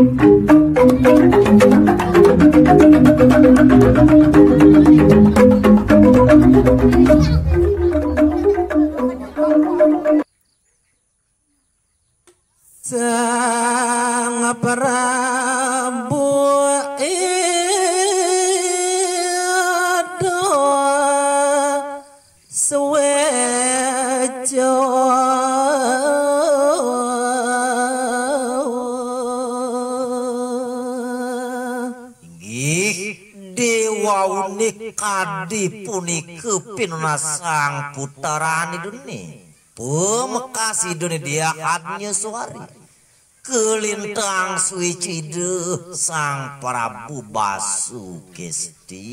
Sang Prabu Ida Swejo Dewauni kadi punika pinuna sang putarani dunia pemekasi dunia dia hadnya suari kelintang suicide sang Prabu Basukesti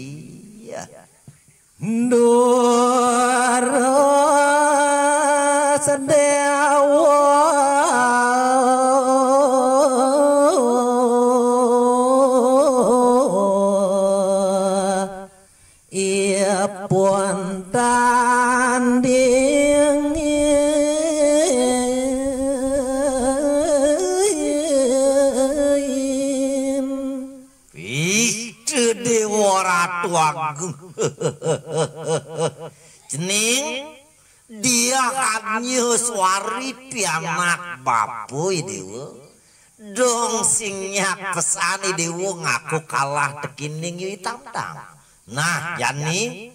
Ndoro Sedewa ia pun tanding Dewa Ratu Agung Cening dia hanya suari pianak bapui dewa dong singnya pesani dewa ngaku kalah tekining yu hitam-hitam. Nah yani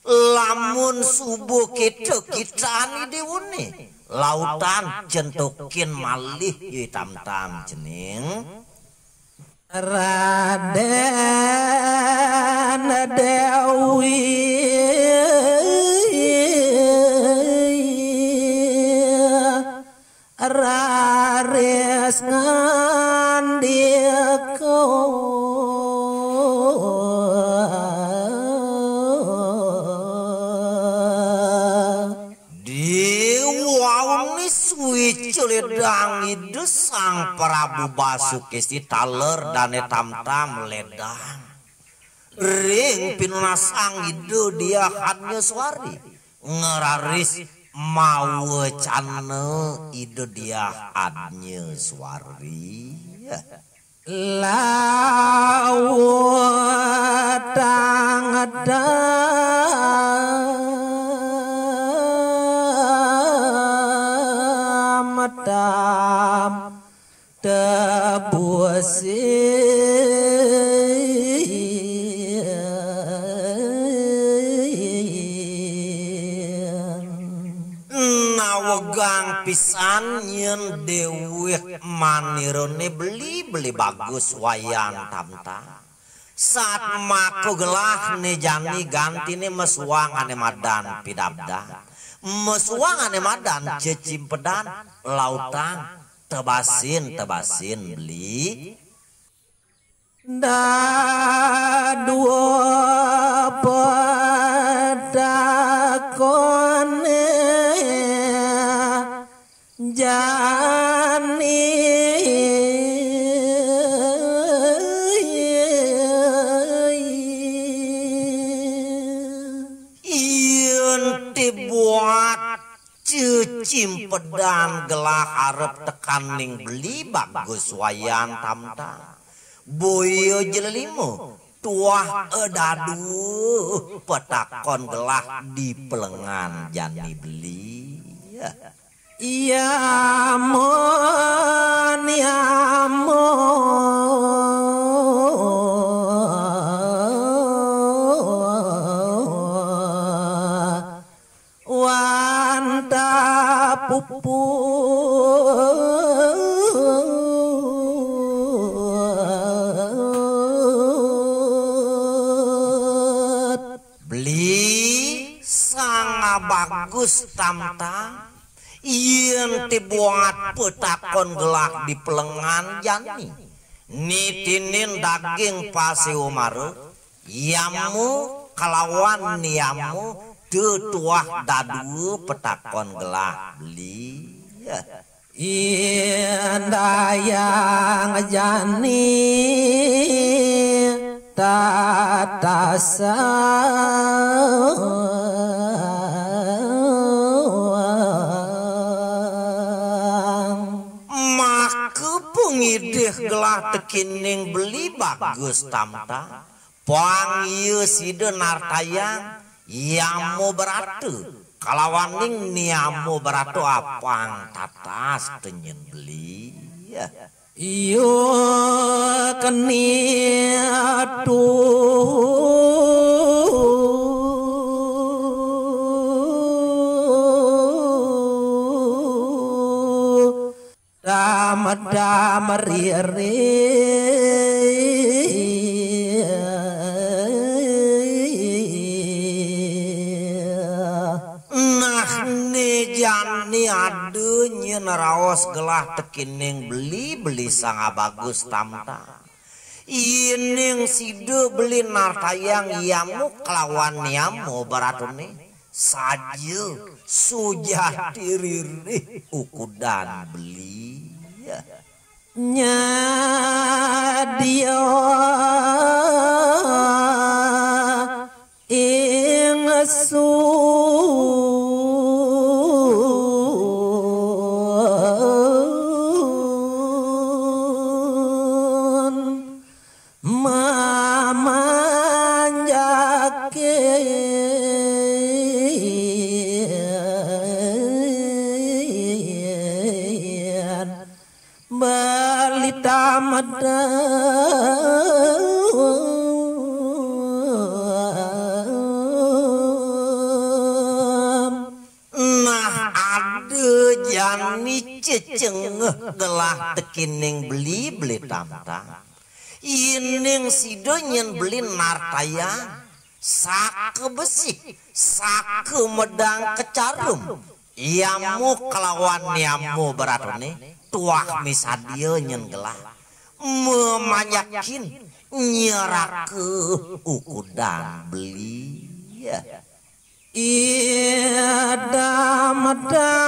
lamun subuh kita ani dewa nih lautan jentukin malih yu hitam-hitam cening Raden Dewi raris ngandika Dewauni suwi ledang itu sang Prabu Basukesti taler dan tam-tam ledang ring pinuna sang itu dia hanya suari ngeraris mau cane itu dia hanya suari lawatang madam tebusi nawegang pisan yen dewe manirone beli bagus wayang tamta saat maku gelah ne jani ganti ne mesuang ane madan pidabda mesuang ane madan cecimpedan lautang tebasin beli dua pedakone jani buat cicimpedan gelah arep tekaning beli bagus wayang tamta boyo jelelimu tuah edadu petakon gelah di pelengan jani beli Yamun wanta pupu beli sangat bagus tamta yen dibuat petakon gelah di pelengan jani nitinin daging pasi umaru yamu kalawan niamu tuah dadu petakon gelah beli yen dayang jani tatasa pelih gelah tekining beli bagus tamta poang ieu side nartayang yamu beratu kalawaning niamu beratu apang tatas tenyen beli ya iyo keniatu damari-ri nah jani adu nyen raos gelah tekining beli sanga bagus tamta ining sido beli nartayang yamu kelawan yamu baratune saja sujati ririh ukudan beli ya. Nyadia ingsun mamanjake balita madam nah ada jani cecengeh gelah tekining beli tamta ining sido nyen beli nartaya sake besi sake medang kecarum yamu kelawan yamu beratone tuah misadio nyen gelah memanyakin nyerake ukudan beli ya idam kenyer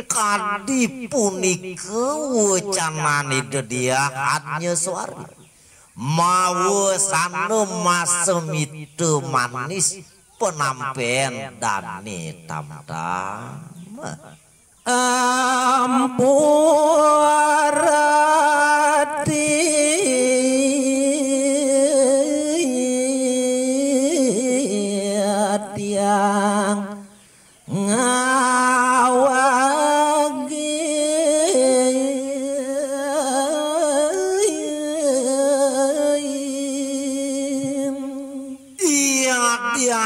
kadi punike wecanane dediahatnya suari mawe sanu masemite manis penampen dane tamtam ampuarati tiang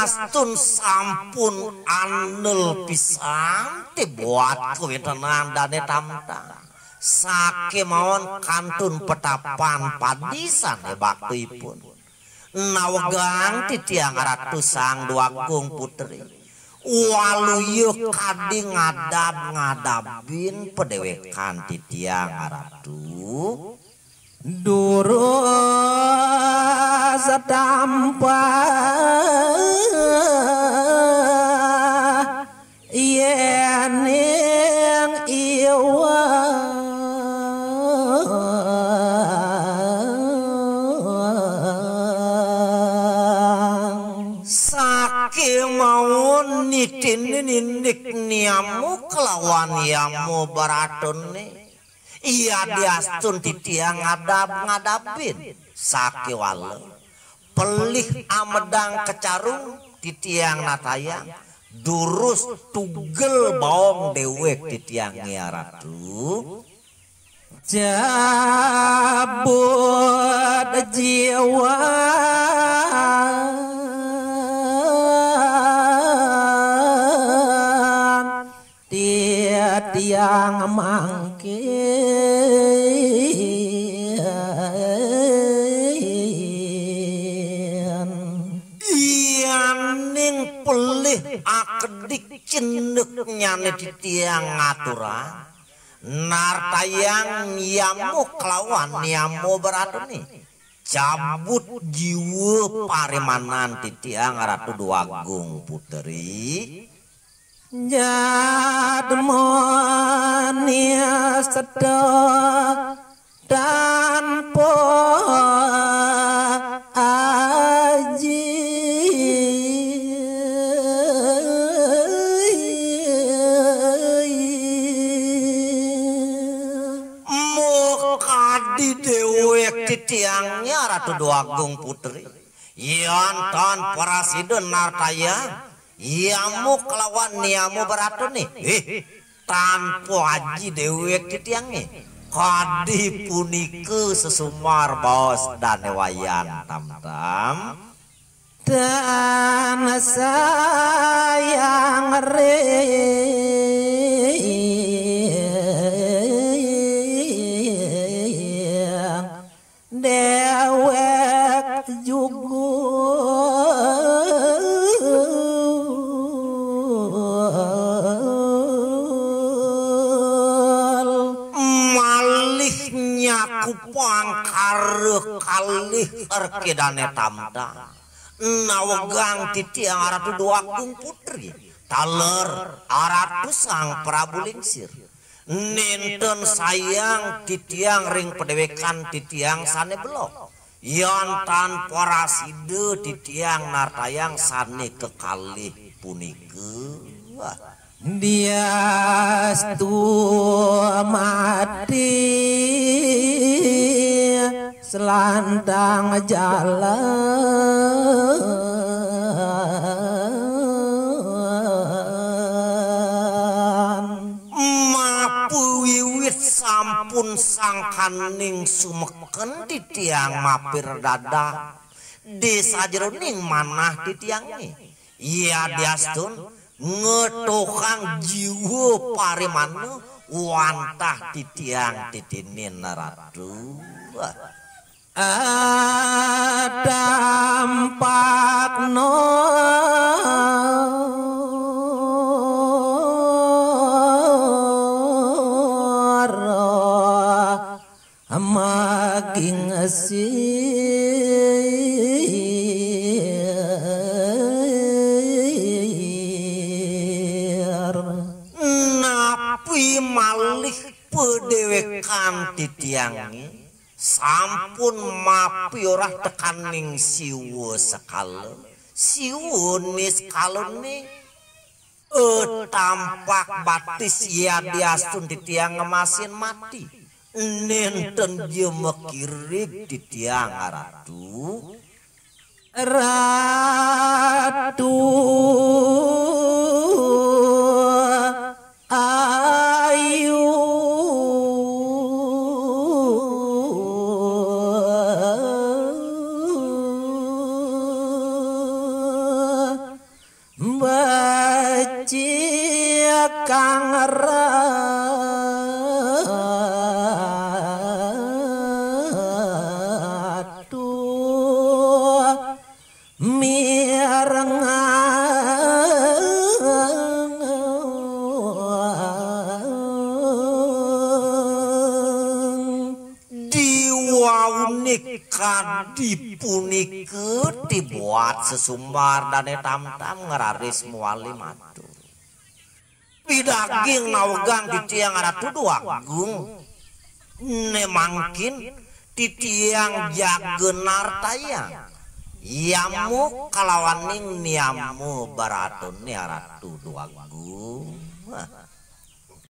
Astun sampun anel pisan ti buat kewetenan dane tamta sake mawon kantun petapan padisan bakteipun nawegang ti tiang ratu sang duagung putri waluyu kadi ngadab-ngadabin pedewekan ti tiang ratu duru satampa yening iwa sake mawon nitin-ninik niamu kelawan yamu baratone iya diastun titiang ngadab-ngadabin sake wale pelih amedang kecarung titiang natayang durus tugel baong dewek titiang ngiaratu jabut jiwa tiang mangke iyaning pelih akedik cenuk nyane di tiang ngaturan nartayang yamu kelawan yamu beratune cabut jiwa parimanan ti tiang ratu duagung putri Jadmonia sedot tanpa aji mukadi dewek titiangnya Ratu Dwagung Putri yantan parasiden nartaya yamu kelawan niamu beratu nih tanpa aji dewek titiangnya kadi punike sesumar bos dan wayan tam-tam dan sayang dewek juga kupang kareh kalih erkedane tamda nawegang titiang Ratu Dwagung Putri taler aratu sang Prabu Lingsir nenten sayang titiang ring pedewekan titiang sane belok yantan paraside titiang nartayang sane kekalih punike dia mati selandang jalan mapu wiwit sampun sangkaning sumeken titiang mapir dada desa jeroning manah titiangnya iya diastun ngetokang jiwa parimana wantah titiang titinin Ratu dampakno maging malih pedewekan titiangi sampun mapi ora tekaning siwa sekala siwunis kalone tampak batis ya diasun titiang ngemasin mati nenten jemekirik titiang Ratu ayu bacia kang Ratu kadi punike dibuat sesumbar dan tam-tam ngeraris muali matur pidaging nawegang titiang Ratu Dwagung nemangkin titiang jagenar tayang yamu kalawaning niamu baratun Ratu Dwagung